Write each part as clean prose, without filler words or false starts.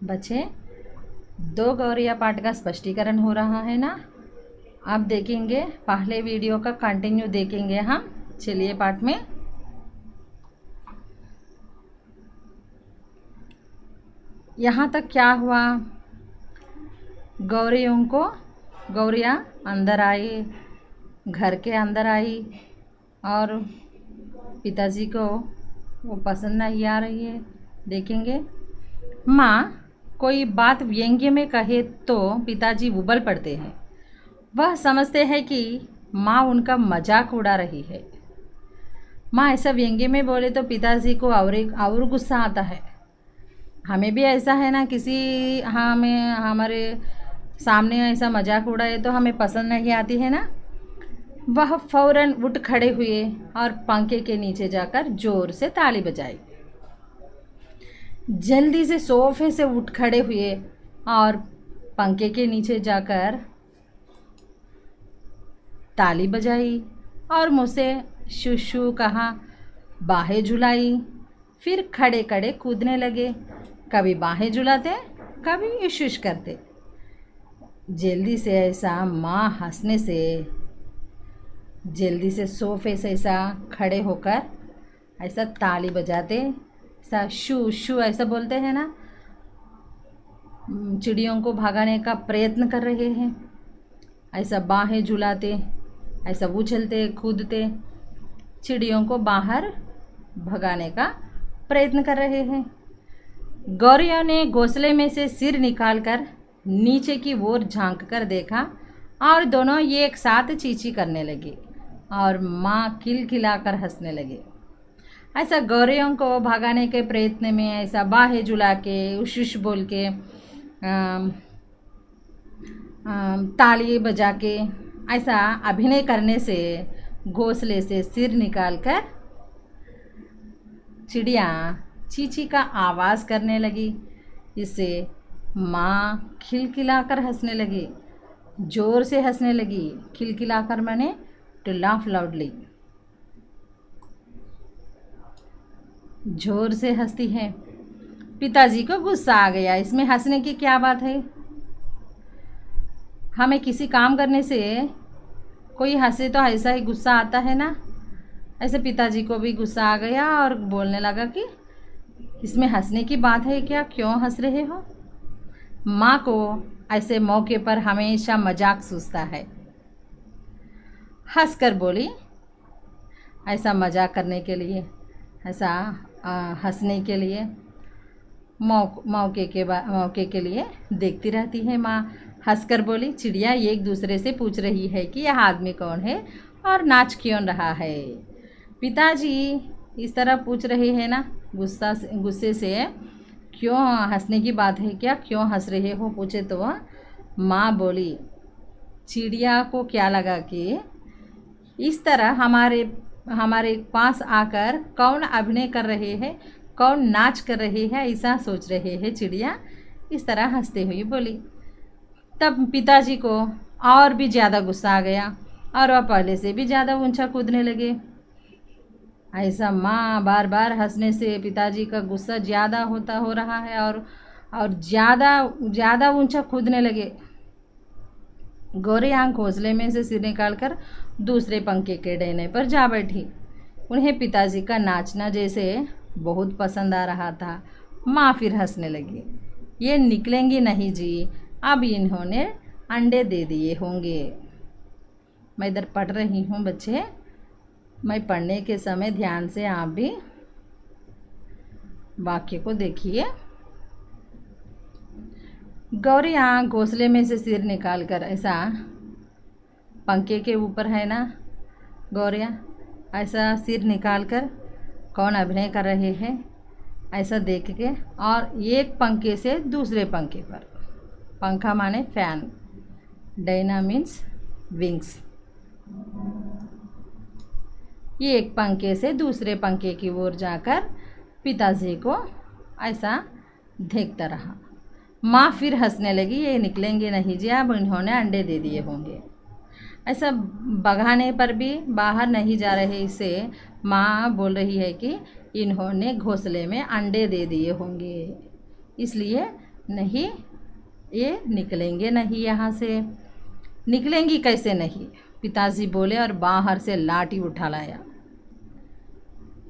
बच्चे, 2 गौरिया पाठ का स्पष्टीकरण हो रहा है ना। अब देखेंगे पहले वीडियो का कंटिन्यू देखेंगे हम। चलिए पाठ में। यहाँ तक क्या हुआ? गौरियाँ अंदर आई, घर के अंदर आई और पिताजी को वो पसंद नहीं आ रही है। देखेंगे। माँ कोई बात व्यंग्य में कहे तो पिताजी उबल पड़ते हैं। वह समझते हैं कि माँ उनका मजाक उड़ा रही है। माँ ऐसा व्यंग्य में बोले तो पिताजी को और गुस्सा आता है। हमें भी ऐसा है ना, किसी हमें हमारे सामने ऐसा मजाक उड़ाए तो हमें पसंद नहीं आती है ना। वह फौरन उठ खड़े हुए और पंखे के नीचे जाकर जोर से ताली बजाई। जल्दी से सोफे से उठ खड़े हुए और पंखे के नीचे जाकर ताली बजाई और मुझसे शू शू कहा, बाहें झुलाई। फिर खड़े खड़े कूदने लगे। कभी बाहें झुलाते, कभी इशुश करते। जल्दी से ऐसा माँ हंसने से जल्दी से सोफे से ऐसा खड़े होकर ऐसा ताली बजाते, ऐसा शू शू ऐसा बोलते हैं ना, चिड़ियों को भगाने का प्रयत्न कर रहे हैं। ऐसा बाहें झुलाते, ऐसा उछलते कूदते, चिड़ियों को बाहर भगाने का प्रयत्न कर रहे हैं। गौरिया ने घोंसले में से सिर निकालकर नीचे की ओर झांक कर देखा और दोनों एक साथ चींची करने लगे और माँ खिलखिलाकर हंसने लगे। ऐसा गौरियों को भगाने के प्रयत्न में ऐसा बाहें झुला के उश बोल के ताली बजा के ऐसा अभिनय करने से घोंसले से सिर निकालकर चिड़िया चींची का आवाज़ करने लगी। इससे माँ खिलखिलाकर हंसने लगी, ज़ोर से हंसने लगी। खिलखिलाकर माने टू लाफ लाउडली, ज़ोर से हंसती है। पिताजी को गुस्सा आ गया। इसमें हंसने की क्या बात है? हमें किसी काम करने से कोई हंसे तो ऐसा ही गुस्सा आता है ना। ऐसे पिताजी को भी गुस्सा आ गया और बोलने लगा कि इसमें हंसने की बात है क्या, क्यों हंस रहे हो? माँ को ऐसे मौके पर हमेशा मजाक सूझता है। हंसकर बोली, ऐसा मजाक करने के लिए, ऐसा हंसने के लिए मौके के लिए देखती रहती है। माँ हंसकर बोली, चिड़िया एक दूसरे से पूछ रही है कि यह आदमी कौन है और नाच क्यों रहा है। पिताजी इस तरह पूछ रहे हैं ना, गुस्से से, क्यों हंसने की बात है क्या, क्यों हंस रहे हो पूछे तो माँ बोली, चिड़िया को क्या लगा कि इस तरह हमारे पास आकर कौन अभिनय कर रहे हैं, कौन नाच कर रहे हैं, ऐसा सोच रहे हैं। चिड़िया इस तरह हंसते हुए बोली। तब पिताजी को और भी ज़्यादा गुस्सा आ गया और वह पहले से भी ज़्यादा ऊंचा कूदने लगे। ऐसा माँ बार बार हंसने से पिताजी का गुस्सा ज़्यादा हो रहा है और ज़्यादा ऊंचा कूदने लगे। गौरी आँख घोंसले में से सिर निकालकर दूसरे पंखे के डंडे पर जा बैठी। उन्हें पिताजी का नाचना जैसे बहुत पसंद आ रहा था। माँ फिर हंसने लगी। ये निकलेंगी नहीं जी, अब इन्होंने अंडे दे दिए होंगे। मैं इधर पढ़ रही हूँ बच्चे। मैं पढ़ने के समय ध्यान से आप भी वाक्य को देखिए। गौरी आँख घोंसले में से सिर निकालकर, ऐसा पंखे के ऊपर है ना गौरिया, ऐसा सिर निकालकर कौन अभिनय कर रहे हैं ऐसा देख के, और एक पंखे से दूसरे पंखे पर, पंखा माने फैन, डायना मीन्स विंग्स, ये एक पंखे से दूसरे पंखे की ओर जाकर पिताजी को ऐसा देखता रहा। माँ फिर हंसने लगी, ये निकलेंगे नहीं जी, अब इन्होंने अंडे दे दिए होंगे। ऐसा भगाने पर भी बाहर नहीं जा रहे, इससे माँ बोल रही है कि इन्होंने घोंसले में अंडे दे दिए होंगे, इसलिए नहीं, ये निकलेंगे नहीं यहाँ से। निकलेंगी कैसे नहीं, पिताजी बोले और बाहर से लाठी उठा लाया।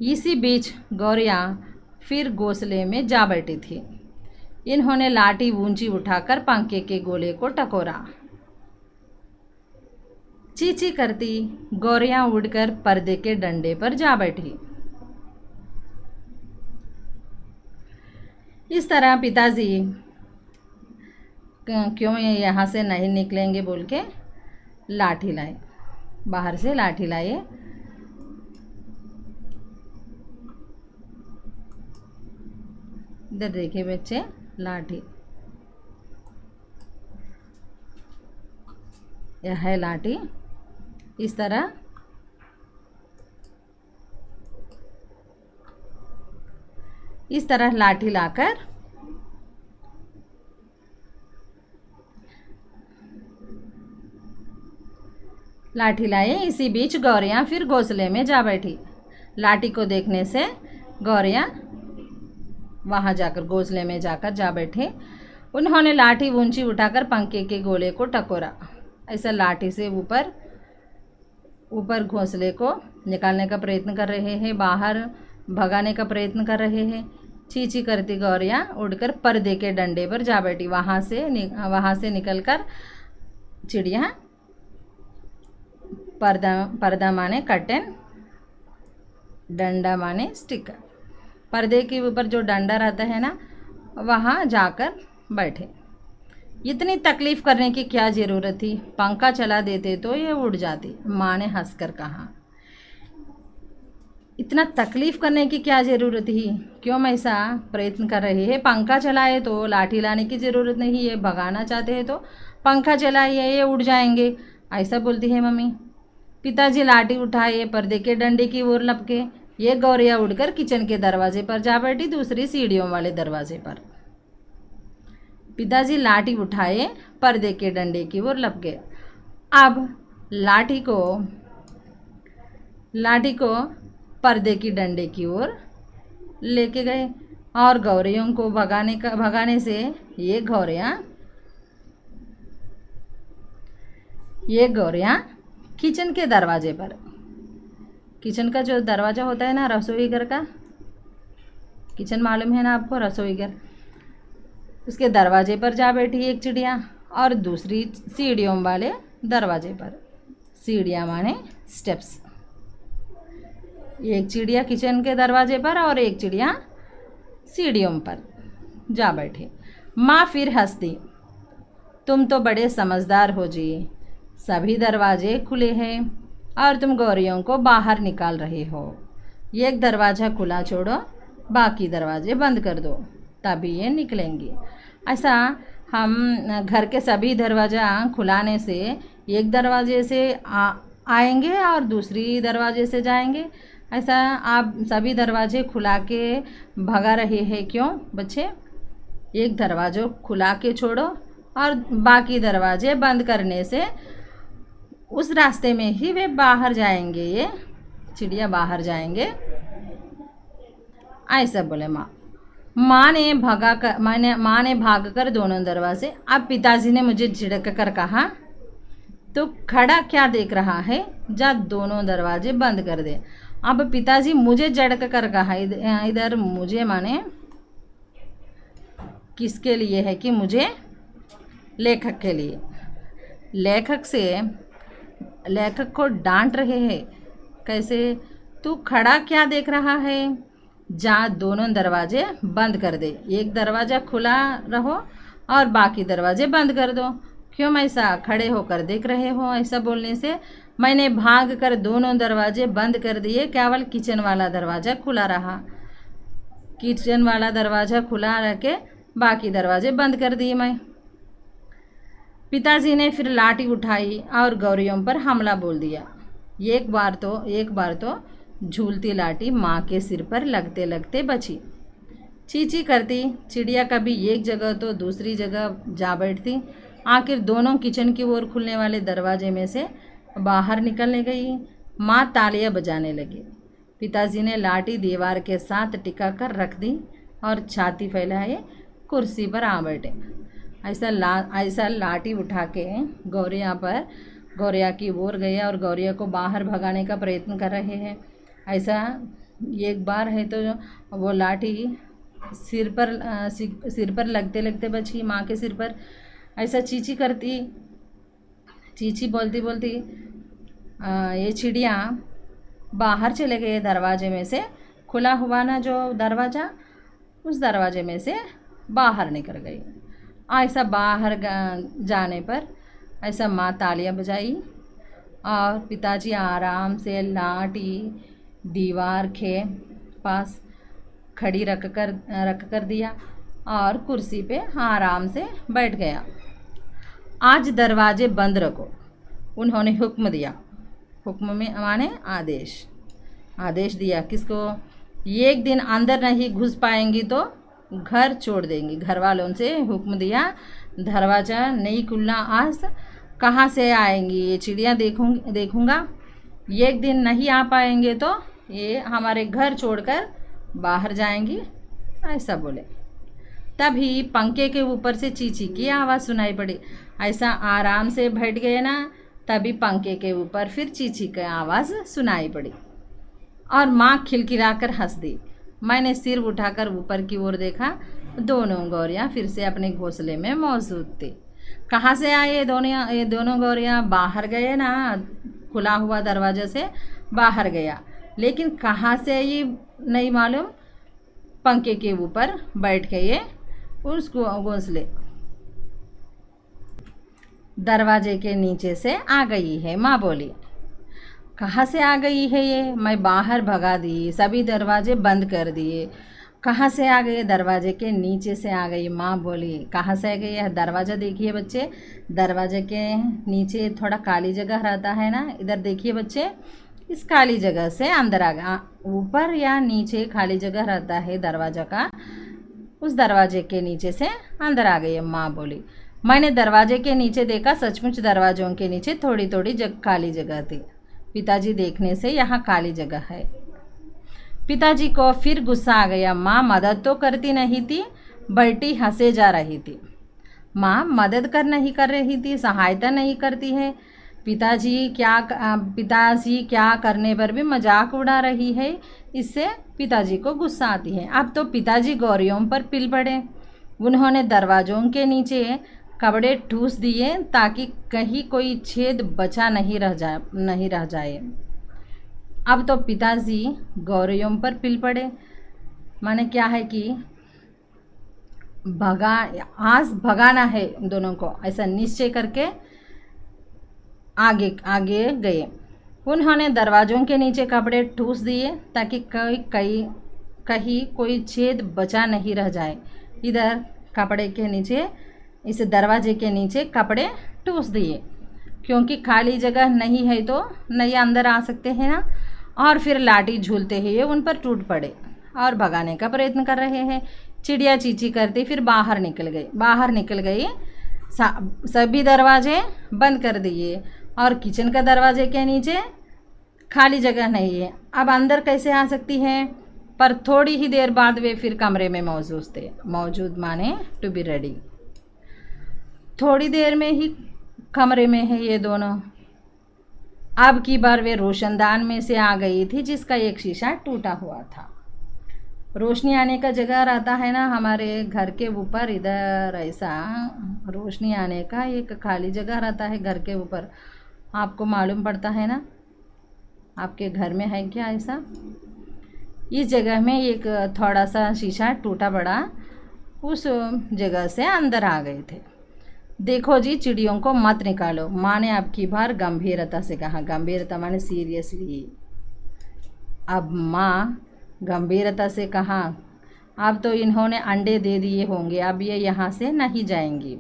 इसी बीच गौरिया फिर घोंसले में जा बैठी थी। इन्होंने लाठी ऊंची उठाकर पंखे के गोले को टकोरा। चींची करती गौरियां उड़कर पर्दे के डंडे पर जा बैठी। इस तरह पिताजी क्यों ये यहाँ से नहीं निकलेंगे बोल के लाठी लाए, बाहर से लाठी लाए। इधर देखिए बच्चे, लाठी, यह है लाठी। इस तरह लाठी लाकर लाठी लाए। इसी बीच गौरियां फिर घोंसले में जा बैठी। लाठी को देखने से गौरियां वहां जाकर घोंसले में जाकर जा बैठे। उन्होंने लाठी ऊंची उठाकर पंखे के गोले को टकोरा। ऐसा लाठी से ऊपर ऊपर घोंसले को निकालने का प्रयत्न कर रहे हैं, बाहर भगाने का प्रयत्न कर रहे हैं। चींची करती गौरियां उड़कर पर्दे के डंडे पर जा बैठी। वहाँ से निकलकर चिड़िया, पर्दा माने कर्टन, डंडा माने स्टिकर, पर्दे के ऊपर जो डंडा रहता है ना, वहाँ जाकर बैठे। इतनी तकलीफ़ करने की क्या ज़रूरत थी, पंखा चला देते तो ये उड़ जाती, माँ ने हंसकर कहा। इतना तकलीफ़ करने की क्या ज़रूरत थी, क्यों ऐसा प्रयत्न कर रहे हैं। पंखा चलाए तो लाठी लाने की ज़रूरत नहीं है, भगाना चाहते हैं तो पंखा चलाइए, ये उड़ जाएंगे, ऐसा बोलती है मम्मी। पिताजी लाठी उठाए, पर्दे के डंडे की ओर लपके। ये गौरिया उड़कर किचन के दरवाजे पर जा बैठी, दूसरी सीढ़ियों वाले दरवाजे पर। पिताजी लाठी उठाए, पर्दे के डंडे की ओर लपके। अब लाठी को पर्दे की डंडे की ओर लेके गए और गौरियों को भगाने से ये गौरियां किचन के दरवाजे पर, किचन का जो दरवाज़ा होता है ना, रसोई घर का, किचन मालूम है ना आपको, रसोई घर, उसके दरवाजे पर जा बैठी एक चिड़िया और दूसरी सीढ़ियों वाले दरवाजे पर। सीढ़ियाँ माने स्टेप्स। एक चिड़िया किचन के दरवाजे पर और एक चिड़िया सीढ़ियों पर जा बैठे। माँ फिर हंस दी, तुम तो बड़े समझदार हो जी, सभी दरवाजे खुले हैं और तुम गौरियों को बाहर निकाल रहे हो। एक दरवाज़ा खुला छोड़ो, बाकी दरवाजे बंद कर दो, तभी ये निकलेंगी। ऐसा हम घर के सभी दरवाज़ा खुलाने से एक दरवाजे से आएंगे और दूसरी दरवाजे से जाएंगे। ऐसा आप सभी दरवाजे खुला के भगा रहे हैं क्यों बच्चे। एक दरवाज़ा खुला के छोड़ो और बाकी दरवाजे बंद करने से उस रास्ते में ही वे बाहर जाएंगे, ये चिड़िया बाहर जाएंगे, ऐसा बोले माँ। माँ ने भागकर दोनों दरवाजे। अब पिताजी ने मुझे झिड़क कर कहा, तो खड़ा क्या देख रहा है, जा दोनों दरवाजे बंद कर दे। अब पिताजी मुझे झड़क कर कहा, इधर मुझे माने किसके लिए है कि मुझे, लेखक के लिए। लेखक को डांट रहे हैं, कैसे, तू खड़ा क्या देख रहा है, जा दोनों दरवाजे बंद कर दे। एक दरवाज़ा खुला रहो और बाकी दरवाजे बंद कर दो, क्यों ऐसा खड़े होकर देख रहे हो। ऐसा बोलने से मैंने भाग कर दोनों दरवाजे बंद कर दिए, केवल किचन वाला दरवाज़ा खुला रहा। किचन वाला दरवाज़ा खुला रह के बाकी दरवाजे बंद कर दिए मैं। पिताजी ने फिर लाठी उठाई और गौरियों पर हमला बोल दिया। एक बार तो झूलती लाठी माँ के सिर पर लगते लगते बची। चींची करती चिड़िया कभी एक जगह तो दूसरी जगह जा बैठती। आखिर दोनों किचन की ओर खुलने वाले दरवाजे में से बाहर निकलने गई। माँ तालियां बजाने लगी। पिताजी ने लाठी दीवार के साथ टिका कर रख दी और छाती फैलाए कुर्सी पर आ बैठे। ऐसा लाठी उठा के गौरिया पर गौरिया की ओर गए और गौरिया को बाहर भगाने का प्रयत्न कर रहे हैं। ऐसा एक बार है तो वो लाठी सिर पर लगते लगते बची, माँ के सिर पर। ऐसा चींची करती, चींची बोलती बोलती ये चिड़िया बाहर चले गए दरवाजे में से। खुला हुआ ना जो दरवाज़ा, उस दरवाजे में से बाहर निकल गई। ऐसा बाहर जाने पर ऐसा माँ तालियां बजाई और पिताजी आराम से लाठी दीवार के पास खड़ी रख कर दिया और कुर्सी पे आराम से बैठ गया। आज दरवाजे बंद रखो, उन्होंने हुक्म दिया। हुक्म में माने आदेश दिया। किसको? एक दिन अंदर नहीं घुस पाएंगी तो घर छोड़ देंगी। घर वालों से हुक्म दिया, दरवाज़ा नहीं खुलना आज। कहाँ से आएंगी ये चिड़िया देखूँगा। एक दिन नहीं आ पाएंगे तो ये हमारे घर छोड़कर बाहर जाएंगी, ऐसा बोले। तभी पंखे के ऊपर से चींची की आवाज़ सुनाई पड़ी। ऐसा आराम से बैठ गए ना, तभी पंखे के ऊपर फिर चींची की आवाज़ सुनाई पड़ी और माँ खिलखिलाकर हंस दी। मैंने सिर उठाकर ऊपर की ओर देखा, दोनों गौरियाँ फिर से अपने घोंसले में मौजूद थी। कहाँ से आए ये दोनों गौरियाँ? बाहर गए ना, खुला हुआ दरवाजे से बाहर गया, लेकिन कहाँ से ये नहीं मालूम। पंखे के ऊपर बैठ गए उस घोंसले दरवाजे के नीचे से आ गई है। माँ बोली, कहाँ से आ गई है ये? मैं बाहर भगा दी, सभी दरवाजे बंद कर दिए। कहाँ से आ गई? दरवाजे के नीचे से आ गई। माँ बोली, कहाँ से आ गई है? दरवाज़ा देखिए बच्चे, दरवाजे के नीचे थोड़ा काली जगह रहता है ना, इधर देखिए बच्चे, इस काली जगह से अंदर आ गया। ऊपर या नीचे खाली जगह रहता है दरवाज़ा का, उस दरवाजे के नीचे से अंदर आ गई। माँ बोली, मैंने दरवाजे के नीचे देखा, सचमुच दरवाज़ों के नीचे थोड़ी थोड़ी काली जगह थी। पिताजी देखने से यहाँ काली जगह है। पिताजी को फिर गुस्सा आ गया। माँ मदद तो करती नहीं थी, बल्टी हंसे जा रही थी। माँ मदद नहीं कर रही थी, सहायता नहीं करती है। पिताजी क्या करने पर भी मजाक उड़ा रही है। इससे पिताजी को गुस्सा आती है। अब तो पिताजी गौरियों पर पिल पड़े। उन्होंने दरवाज़ों के नीचे कपड़े ठूस दिए ताकि कहीं कोई छेद बचा नहीं रह जाए। अब तो पिताजी गौरियों पर पिल पड़े। माने क्या है कि आज भगाना है दोनों को, ऐसा निश्चय करके आगे गए। उन्होंने दरवाज़ों के नीचे कपड़े ठूस दिए ताकि कहीं कोई छेद बचा नहीं रह जाए। इधर कपड़े के नीचे, इस दरवाजे के नीचे कपड़े ठूस दिए, क्योंकि खाली जगह नहीं है तो नहीं अंदर आ सकते हैं ना। और फिर लाठी झूलते हुए उन पर टूट पड़े और भगाने का प्रयत्न कर रहे हैं। चिड़िया चींची करती फिर बाहर निकल गई। सभी दरवाजे बंद कर दिए और किचन का दरवाजे के नीचे खाली जगह नहीं है। अब अंदर कैसे आ सकती है? पर थोड़ी ही देर बाद वे फिर कमरे में मौजूद माने टू बी रेडी। थोड़ी देर में ही कमरे में है ये दोनों। अब की बार वे रोशनदान में से आ गई थी, जिसका एक शीशा टूटा हुआ था। रोशनी आने का जगह रहता है ना हमारे घर के ऊपर, इधर ऐसा रोशनी आने का एक खाली जगह रहता है घर के ऊपर। आपको मालूम पड़ता है ना, आपके घर में है क्या ऐसा? इस जगह में एक थोड़ा सा शीशा टूटा पड़ा, उस जगह से अंदर आ गए थे। देखो जी, चिड़ियों को मत निकालो, माँ ने अब की बार गंभीरता से कहा। गंभीरता माने सीरियसली। अब माँ गंभीरता से कहा, अब तो इन्होंने अंडे दे दिए होंगे, अब ये यहाँ से नहीं जाएंगी।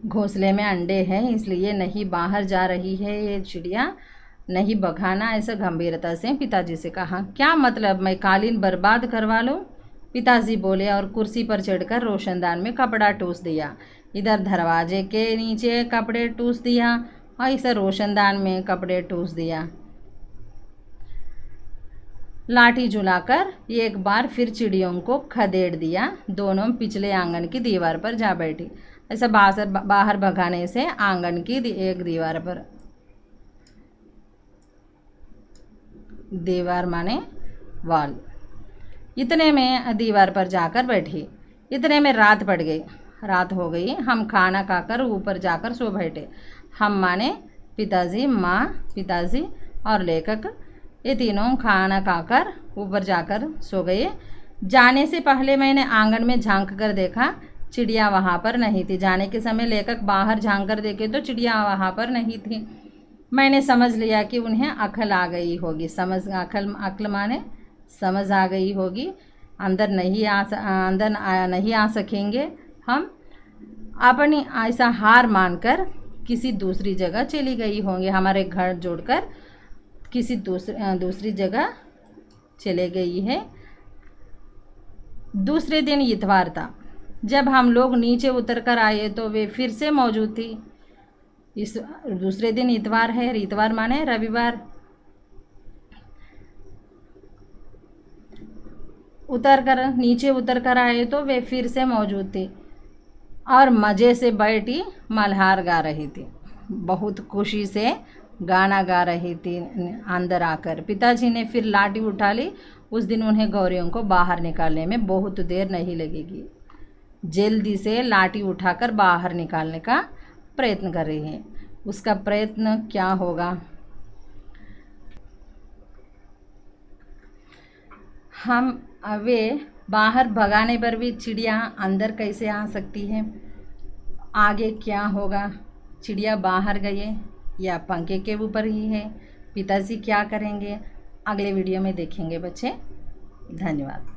घोंसले में अंडे हैं इसलिए नहीं बाहर जा रही है ये चिड़िया, नहीं भगाना, ऐसा गंभीरता से पिताजी से कहा। क्या मतलब, मैं कालीन बर्बाद करवा लूँ? पिताजी बोले और कुर्सी पर चढ़कर रोशनदान में कपड़ा ठूस दिया। इधर दरवाजे के नीचे कपड़े ठूस दिया और इसे रोशनदान में कपड़े ठूस दिया। लाठी झुलाकर एक बार फिर चिड़ियों को खदेड़ दिया। दोनों पिछले आंगन की दीवार पर जा बैठी। ऐसा बाहर भगाने से आंगन की एक दीवार पर, दीवार माने वॉल। इतने में दीवार पर जाकर बैठी। इतने में रात पड़ गई, रात हो गई। हम खाना खाकर ऊपर जाकर सो बैठे। हम माने पिताजी, माँ, पिताजी और लेखक, ये तीनों खाना खाकर ऊपर जाकर सो गए। जाने से पहले मैंने आंगन में झांक कर देखा, चिड़िया वहाँ पर नहीं थी। जाने के समय लेखक बाहर झांक कर देखे तो चिड़िया वहाँ पर नहीं थी। मैंने समझ लिया कि उन्हें अकल आ गई होगी। अकल माने समझ आ गई होगी। अंदर नहीं आ सकेंगे हम। अपनी ऐसा हार मानकर किसी दूसरी जगह चली गई होंगी। हमारे घर जोड़कर किसी दूसरी जगह चले गई है। दूसरे दिन इतवार था। जब हम लोग नीचे उतर कर आए तो वे फिर से मौजूद थी। इस दूसरे दिन इतवार है, इतवार माने रविवार। नीचे उतर कर आए तो वे फिर से मौजूद थी और मज़े से बैठी मल्हार गा रही थी। बहुत खुशी से गाना गा रही थी अंदर आकर। पिताजी ने फिर लाठी उठा ली। उस दिन उन्हें गौरियों को बाहर निकालने में बहुत देर नहीं लगेगी। जल्दी से लाठी उठाकर बाहर निकालने का प्रयत्न कर रही है। उसका प्रयत्न क्या होगा? वे बाहर भगाने पर भी चिड़िया अंदर कैसे आ सकती है? आगे क्या होगा? चिड़िया बाहर गई या पंखे के ऊपर ही है? पिताजी क्या करेंगे? अगले वीडियो में देखेंगे बच्चे। धन्यवाद।